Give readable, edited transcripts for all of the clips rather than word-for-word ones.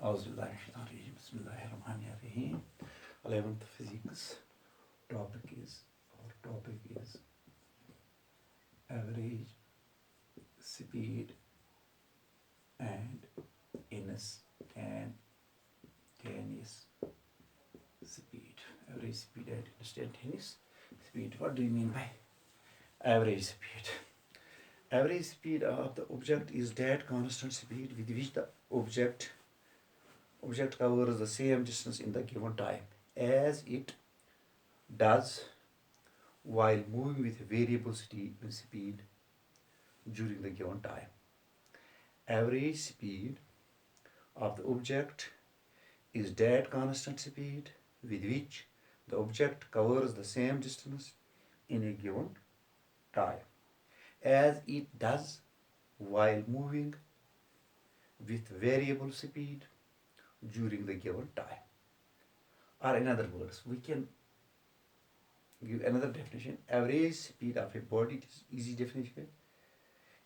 Auzubillahiminash-shaytanir-rajim. Bismillahir-rahmanir-rahim. 11th physics. Our topic is average speed and instantaneous speed. Average speed and instantaneous speed. What do you mean by average speed? Average speed of the object is that constant speed with which the object covers the same distance in the given time as it does while moving with variable speed during the given time. Average speed of the object is that constant speed with which the object covers the same distance in a given time as it does while moving with variable speed during the given time. Or in other words, we can give another definition. Average speed of a body, it is easy definition,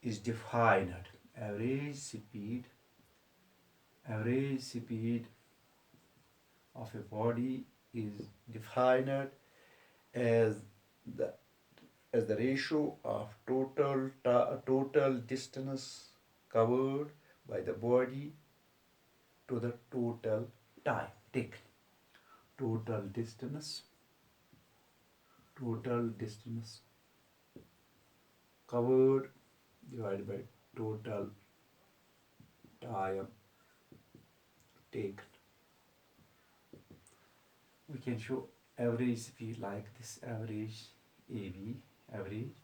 is defined. Average speed of a body is defined as the ratio of total distance covered by the body to the total time taken. Total distance covered divided by total time taken. We can show average speed like this. Average AB, average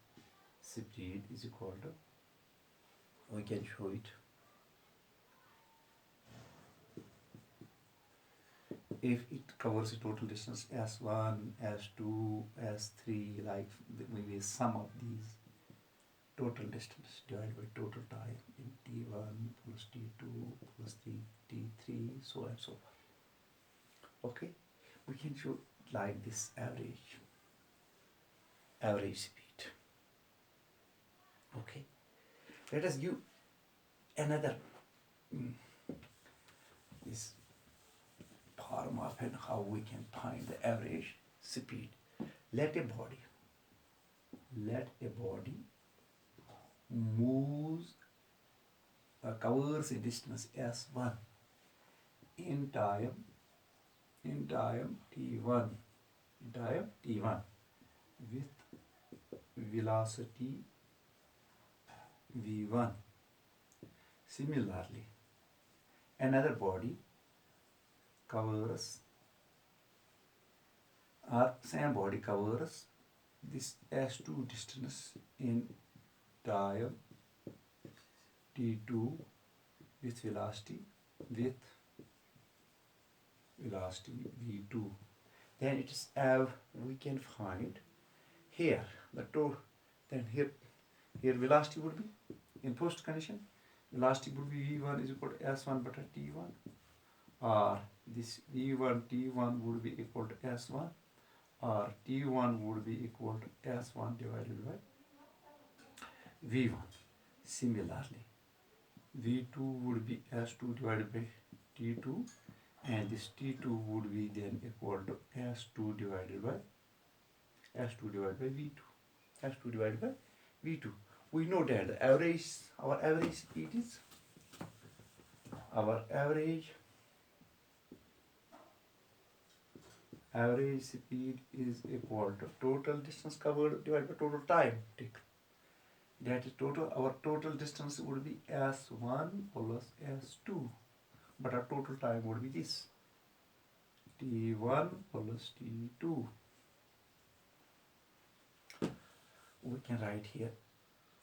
speed is equal to, we can show it. If it covers the total distance S1, S2, S3, like maybe sum of these total distance divided by total time in T1 plus T2 plus T3, so and so forth. Okay, we can show like this average speed. Okay, let us give another this form of and how we can find the average speed. Let a body moves covers a distance S1 in time T1 with velocity V1. Similarly, another body covers, or same body covers this S2 distance in time T2 with velocity V2. Then it is we can find here the then here velocity would be in first condition, velocity would be V1 is equal to S1 by T1, or this V1 T1 would be equal to S1, or T1 would be equal to S1 divided by V1. Similarly, V2 would be S2 divided by T2, and this T2 would be then equal to S2 divided by V2. S2 divided by V2. We know that our average speed is average speed is equal to total distance covered divided by total time taken. That is our total distance would be S1 plus S2, but our total time would be this T1 plus T2. We can write here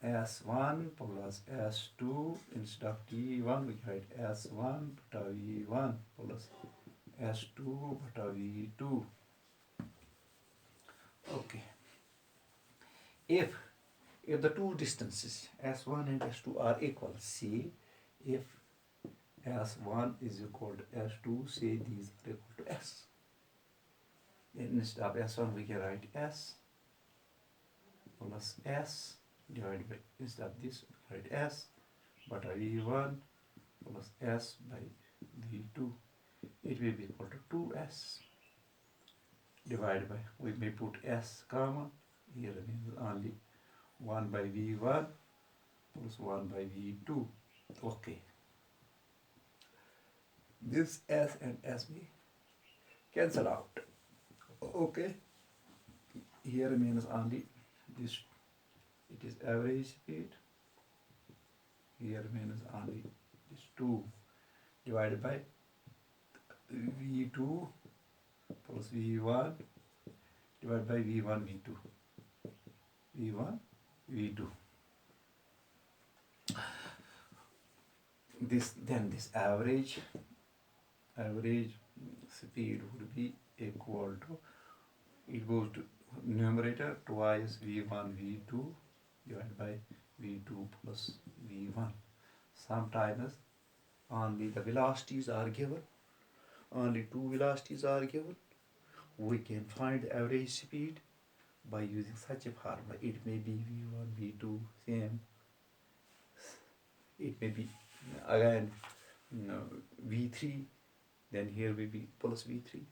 S1 plus S2 instead of T1. We can write S1 beta V1 plus S2 beta V2. Okay. If the two distances S1 and S2 are equal, say if S1 is equal to S2, say these are equal to S. Then instead of S1 we can write S plus S divided by, instead of this we write S beta V1 plus S by v2. It will be equal to 2s divided by, we may put s common, here means only 1 by v1 plus 1 by v2. Okay. This s and s may cancel out. Okay. Here means only this, it is average speed. Here means only this 2 divided by v2 plus v1 divided by v1 v2. v1 v2. This average speed would be equal to, it goes to numerator twice v1 v2 divided by v2 plus v1. Sometimes only the velocities are given, only two velocities are given. We can find the average speed by using such a formula. It may be v1 v2 same, it may be again v3, then here will be plus v3,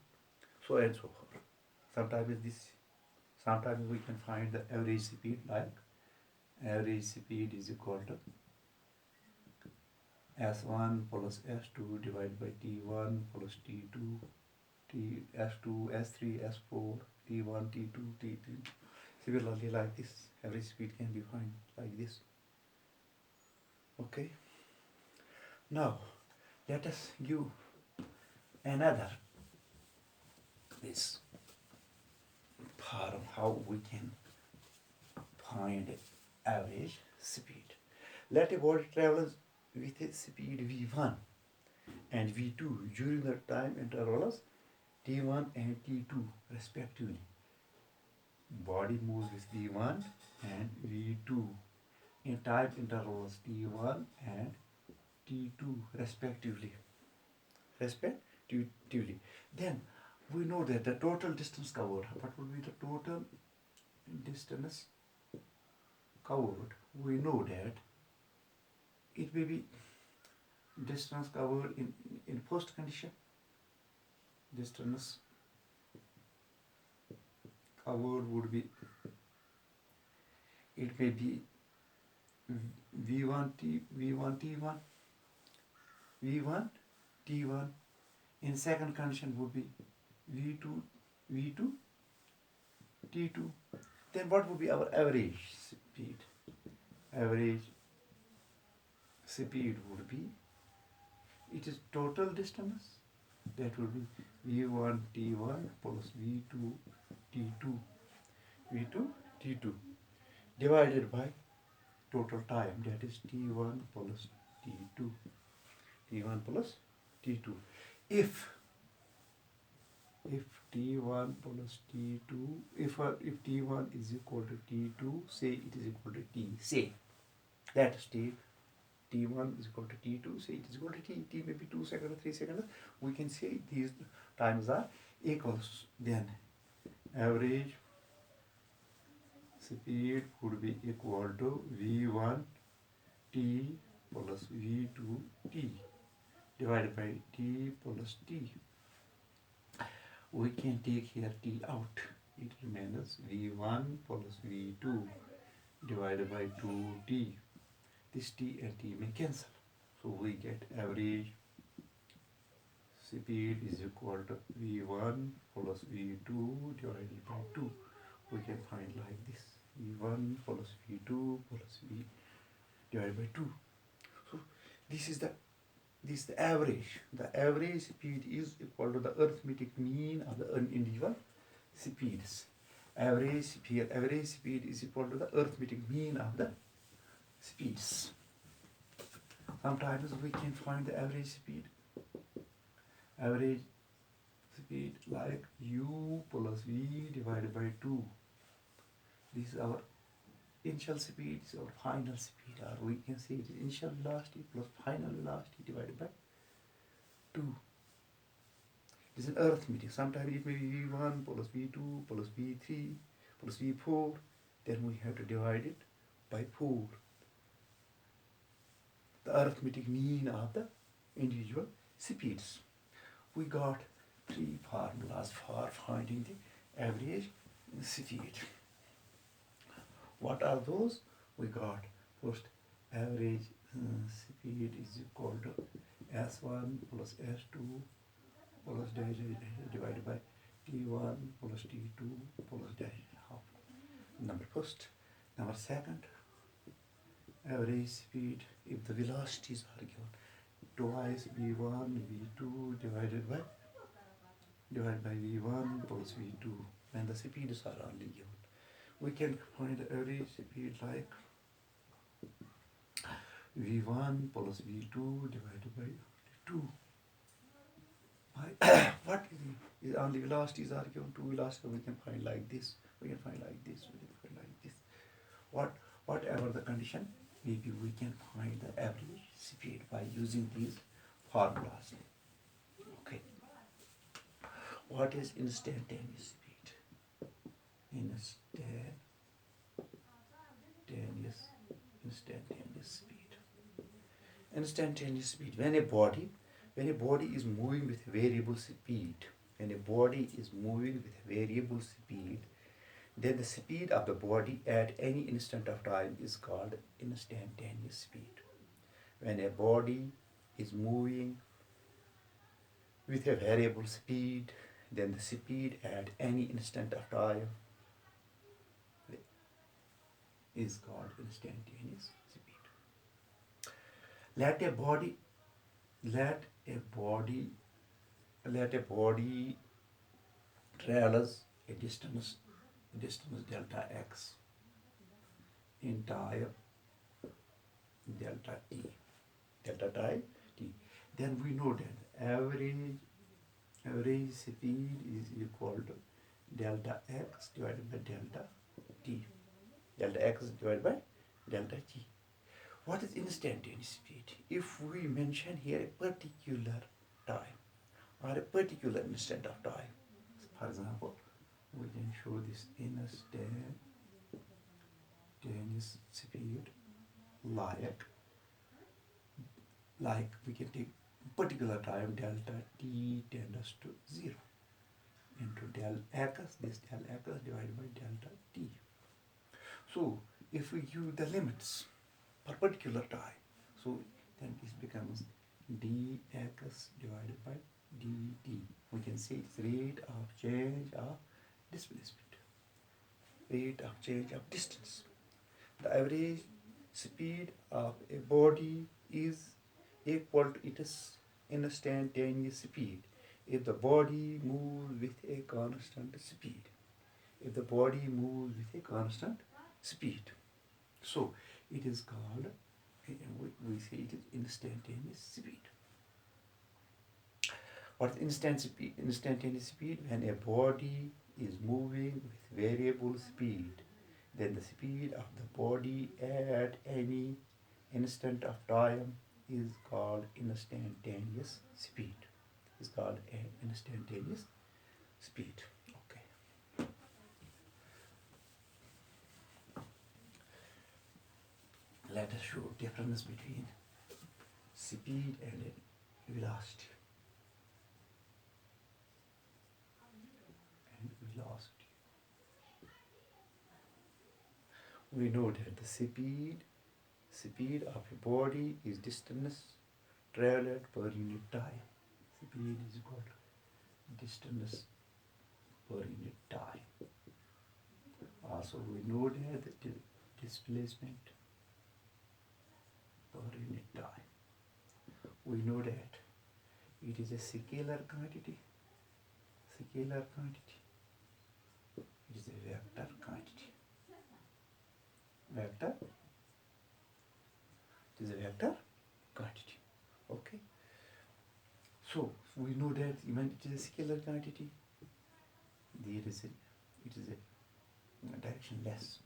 so and so forth. Sometimes we can find the average speed like average speed is equal to s1 plus s2 divided by t1 plus t2, s2, s3, s4, t1, t2, t3. Similarly, like this, average speed can be found like this. Okay. Now, let us give another this form how we can find average speed. Let a body travels with a speed v1 and v2 during the time intervals t1 and t2 respectively. Body moves with v1 and v2 in time intervals t1 and t2 respectively. Then we know that the total distance covered. What would be the total distance covered? We know that it may be distance covered in first condition. Distance covered would be, it may be v1 t1, v1 t1. In second condition would be v2 t2. Then what would be our average speed? Average speed would be, it is total distance, that would be v1 t1 plus v2 t2 divided by total time, that is t1 plus t2. If t1 plus t2, if t1 is equal to t2, say it is equal to t, say that state t1 is equal to t2, say it is equal to t may be 2 seconds, 3 seconds, we can say these times are equals, then average speed would be equal to v1 t plus v2 t divided by t plus t. We can take here t out. It remains v1 plus v2 divided by 2t. This t and t may cancel. So we get average speed is equal to v1 plus v2 divided by 2. We can find like this, v1 plus v2 plus v divided by 2. So this is the average. The average speed is equal to the arithmetic mean of the individual speeds. Average speed is equal to the arithmetic mean of the speeds. Sometimes we can find the average speed. Average speed like u plus v divided by 2. This is our initial speed, is our final speed, or we can say it is initial velocity plus final velocity divided by 2. It is an arithmetic. Sometimes it may be v1 plus v2 plus v3 plus v4. Then we have to divide it by 4. The arithmetic mean of the individual speeds. We got three formulas for finding the average speed. What are those? We got first average speed is equal to S1 plus S2 plus dash divided by T1 plus T2 plus dash half. Number first. Number second, average speed if the velocities are given twice v1 v2 divided by v1 plus v2 when the speeds are only given. We can find the average speed like v1 plus v2 divided by 2 by what is only velocities are given, two velocities we can find like this, we can find like this, we can find like this. Whatever the condition, maybe we can find the average speed by using these formulas. Okay. What is instantaneous speed? Instantaneous speed. Instantaneous speed. When a body is moving with variable speed, then the speed of the body at any instant of time is called instantaneous speed. When a body is moving with a variable speed, then the speed at any instant of time is called instantaneous speed. Let a body travels a distance delta x in time delta t, then we know that average speed is equal to delta x divided by delta t, delta x divided by delta t. What is instantaneous speed? If we mention here a particular time or a particular instant of time, for example, we can show this instantaneous speed like we can take particular time delta t tends to 0 into del x, this del x divided by delta t. So if we use the limits per particular time, so then this becomes dx divided by dt. We can say it's rate of change of displacement, rate of change of distance. The average speed of a body is equal to its instantaneous speed if the body moves with a constant speed. So it is called, we say it is instantaneous speed. What is instantaneous speed? When a body is moving with variable speed, then the speed of the body at any instant of time is called instantaneous speed. Okay. Let us show difference between speed and velocity. We know that the speed of a body is distance traveled per unit time. Speed is equal to distance per unit time. Also, we know that the displacement per unit time. We know that it is a scalar quantity. It is a vector quantity. It is a vector quantity. Okay. So we know that even it is a scalar quantity, it is a directionless.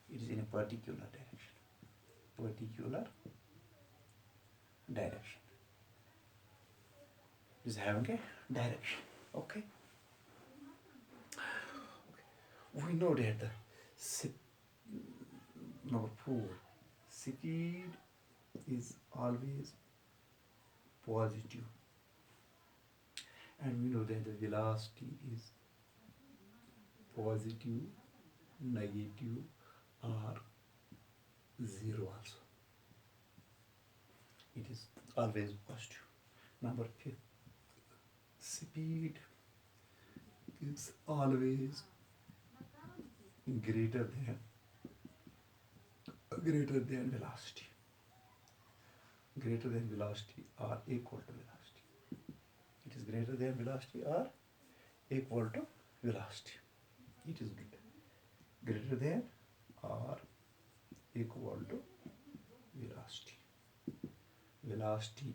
It is in a particular direction. It is having a direction. Okay. We know that the number 4, speed is always positive, and we know that the velocity is positive, negative, or zero also. It is always positive. Number 5, speed is always greater than velocity. Greater than velocity or equal to velocity. It is greater than velocity or equal to velocity. It is greater than or equal to velocity. Velocity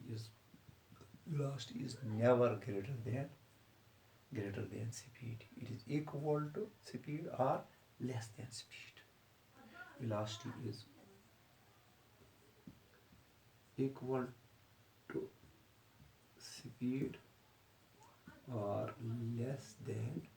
is never greater than speed. It is equal to speed or less than speed. Velocity is equal to speed or less than